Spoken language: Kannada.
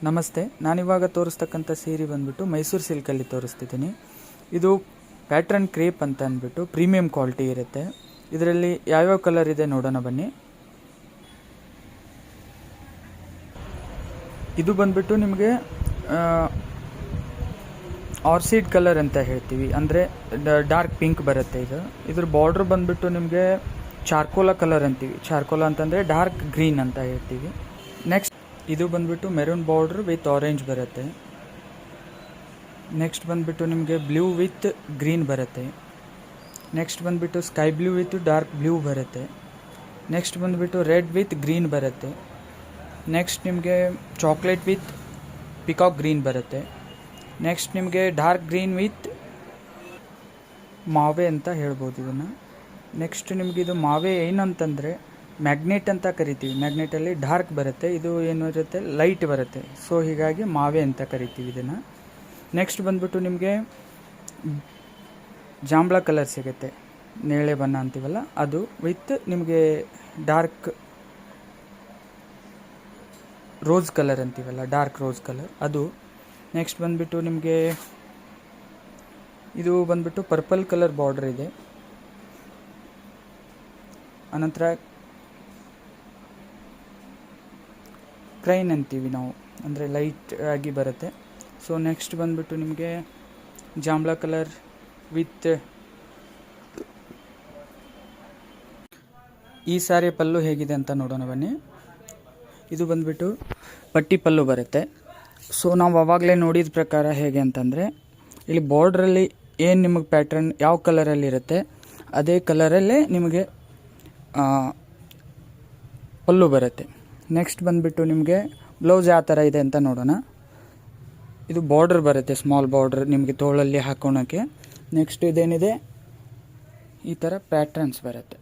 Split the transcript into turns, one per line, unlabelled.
ನಮಸ್ತೆ, ನಾನಿವಾಗ ತೋರಿಸ್ತಕ್ಕಂಥ ಸೀರೆ ಬಂದ್ಬಿಟ್ಟು ಮೈಸೂರು ಸಿಲ್ಕಲ್ಲಿ ತೋರಿಸ್ತಿದ್ದೀನಿ. ಇದು ಪ್ಯಾಟ್ರನ್ ಕ್ರೇಪ್ ಅಂತ ಅಂದ್ಬಿಟ್ಟು ಪ್ರೀಮಿಯಂ ಕ್ವಾಲಿಟಿ ಇರುತ್ತೆ. ಇದರಲ್ಲಿ ಯಾವ್ಯಾವ ಕಲರ್ ಇದೆ ನೋಡೋಣ ಬನ್ನಿ. ಇದು ಬಂದ್ಬಿಟ್ಟು ನಿಮಗೆ ಆರ್ಸಿಡ್ ಕಲರ್ ಅಂತ ಹೇಳ್ತೀವಿ, ಅಂದರೆ ಡಾರ್ಕ್ ಪಿಂಕ್ ಬರುತ್ತೆ. ಇದ್ರ ಬಾರ್ಡ್ರ್ ಬಂದ್ಬಿಟ್ಟು ನಿಮಗೆ ಚಾರ್ಕೋಲಾ ಕಲರ್ ಅಂತೀವಿ. ಚಾರ್ಕೋಲಾ ಅಂತಂದರೆ ಡಾರ್ಕ್ ಗ್ರೀನ್ ಅಂತ ಹೇಳ್ತೀವಿ. ನೆಕ್ಸ್ಟ್ ಇದು ಬಂದ್ಬಿಟ್ಟು ಮೆರೂನ್ ಬಾರ್ಡ್ರ್ ವಿತ್ ಆರೆಂಜ್ ಬರುತ್ತೆ. ನೆಕ್ಸ್ಟ್ ಬಂದ್ಬಿಟ್ಟು ನಿಮಗೆ ಬ್ಲೂ ವಿತ್ ಗ್ರೀನ್ ಬರುತ್ತೆ. ನೆಕ್ಸ್ಟ್ ಬಂದ್ಬಿಟ್ಟು sky blue with dark blue ಬರುತ್ತೆ. ನೆಕ್ಸ್ಟ್ ಬಂದ್ಬಿಟ್ಟು ರೆಡ್ ವಿತ್ ಗ್ರೀನ್ ಬರುತ್ತೆ. ನೆಕ್ಸ್ಟ್ ನಿಮಗೆ ಚಾಕ್ಲೇಟ್ ವಿತ್ ಪಿಕಾಕ್ ಗ್ರೀನ್ ಬರುತ್ತೆ. ನೆಕ್ಸ್ಟ್ ನಿಮಗೆ ಡಾರ್ಕ್ ಗ್ರೀನ್ ವಿತ್ ಮಾವೆ ಅಂತ ಹೇಳ್ಬೋದು ಇದನ್ನು. ನೆಕ್ಸ್ಟ್ ನಿಮಗೆ ಇದು ಮಾವೆ ಏನಂತಂದರೆ ಮ್ಯಾಗ್ನೆಟ್ ಅಂತ ಕರಿತೀವಿ. ಮ್ಯಾಗ್ನೆಟಲ್ಲಿ ಡಾರ್ಕ್ ಬರುತ್ತೆ, ಇದು ಏನು ಇರುತ್ತೆ ಲೈಟ್ ಬರುತ್ತೆ. ಸೊ ಹೀಗಾಗಿ ಮಾವೆ ಅಂತ ಕರಿತೀವಿ ಇದನ್ನು. ನೆಕ್ಸ್ಟ್ ಬಂದ್ಬಿಟ್ಟು ನಿಮಗೆ ಜಾಂಬ್ಲಾ ಕಲರ್ ಸಿಗುತ್ತೆ, ನೇಳೆ ಬಣ್ಣ ಅಂತೀವಲ್ಲ ಅದು, ವಿತ್ ನಿಮಗೆ ಡಾರ್ಕ್ ರೋಸ್ ಕಲರ್ ಅಂತೀವಲ್ಲ, ಡಾರ್ಕ್ ರೋಸ್ ಕಲರ್ ಅದು. ನೆಕ್ಸ್ಟ್ ಬಂದ್ಬಿಟ್ಟು ನಿಮಗೆ ಇದು ಬಂದ್ಬಿಟ್ಟು ಪರ್ಪಲ್ ಕಲರ್ ಬಾರ್ಡರ್ ಇದೆ. ಅನಂತರ ಕ್ರೈನ್ ಅಂತೀವಿ ನಾವು, ಅಂದರೆ ಲೈಟ್ ಆಗಿ ಬರುತ್ತೆ. ಸೊ ನೆಕ್ಸ್ಟ್ ಬಂದ್ಬಿಟ್ಟು ನಿಮಗೆ ಜಾಂಬ್ಲಾ ಕಲರ್ ವಿತ್ ಈ ಸಾರಿ ಪಲ್ಲು ಹೇಗಿದೆ ಅಂತ ನೋಡೋಣ ಬನ್ನಿ. ಇದು ಬಂದ್ಬಿಟ್ಟು ಪಟ್ಟಿ ಪಲ್ಲು ಬರುತ್ತೆ. ಸೊ ನಾವು ಆವಾಗಲೇ ನೋಡಿದ ಪ್ರಕಾರ ಹೇಗೆ ಅಂತಂದರೆ, ಇಲ್ಲಿ ಬಾರ್ಡ್ರಲ್ಲಿ ಏನು ನಿಮಗೆ ಪ್ಯಾಟ್ರನ್ ಯಾವ ಕಲರಲ್ಲಿ ಇರುತ್ತೆ ಅದೇ ಕಲರಲ್ಲೇ ನಿಮಗೆ ಪಲ್ಲು ಬರುತ್ತೆ. ನೆಕ್ಸ್ಟ್ ಬಂದುಬಿಟ್ಟು ನಿಮಗೆ ಬ್ಲೌಸ್ ಯಾವ ಥರ ಇದೆ ಅಂತ ನೋಡೋಣ. ಇದು ಬಾರ್ಡರ್ ಬರುತ್ತೆ, ಸ್ಮಾಲ್ ಬಾರ್ಡರ್ ನಿಮಗೆ ತೋಳಲ್ಲಿ ಹಾಕೋಳಕ್ಕೆ. ನೆಕ್ಸ್ಟ್ ಇದೇನಿದೆ ಈ ಥರ ಪ್ಯಾಟ್ರನ್ಸ್ ಬರುತ್ತೆ.